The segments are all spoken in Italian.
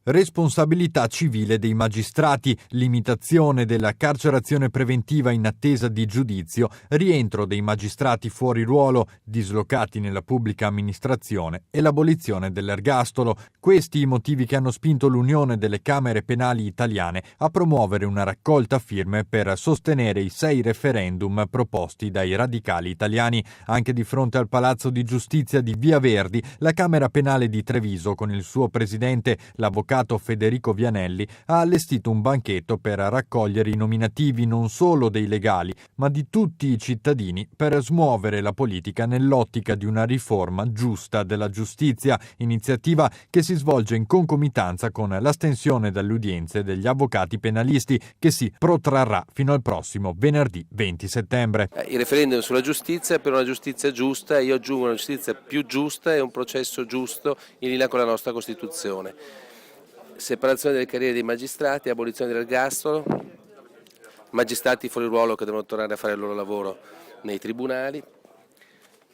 Responsabilità civile dei magistrati, limitazione della carcerazione preventiva in attesa di giudizio, rientro dei magistrati fuori ruolo, dislocati nella pubblica amministrazione e l'abolizione dell'ergastolo. Questi i motivi che hanno spinto l'Unione delle Camere Penali Italiane a promuovere una raccolta firme per sostenere i 6 referendum proposti dai radicali italiani. Anche di fronte al Palazzo di Giustizia di Via Verdi, la Camera Penale di Treviso, con il suo presidente, l'avvocato Federico Vianelli, ha allestito un banchetto per raccogliere i nominativi non solo dei legali, ma di tutti i cittadini per smuovere la politica nell'ottica di una riforma giusta della giustizia, iniziativa che si svolge in concomitanza con l'astensione dalle udienze degli avvocati penalisti, che si protrarrà fino al prossimo venerdì 20 settembre. Il referendum sulla giustizia per una giustizia giusta, io aggiungo una giustizia più giusta e un processo giusto in linea con la nostra Costituzione. Separazione delle carriere dei magistrati, abolizione dell'ergastolo, magistrati fuori ruolo che devono tornare a fare il loro lavoro nei tribunali,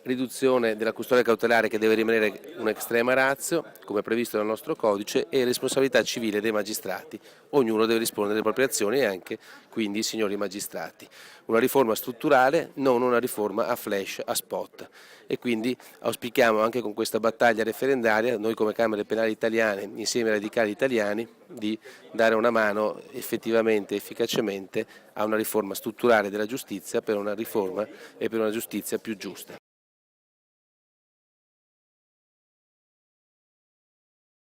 riduzione della custodia cautelare che deve rimanere un'extrema ratio, come previsto dal nostro codice, e responsabilità civile dei magistrati. Ognuno deve rispondere delle proprie azioni e anche quindi i signori magistrati. Una riforma strutturale, non una riforma a flash, a spot. E quindi auspichiamo anche con questa battaglia referendaria, noi come Camere Penali Italiane, insieme ai radicali italiani, di dare una mano effettivamente, efficacemente a una riforma strutturale della giustizia, per una riforma e per una giustizia più giusta.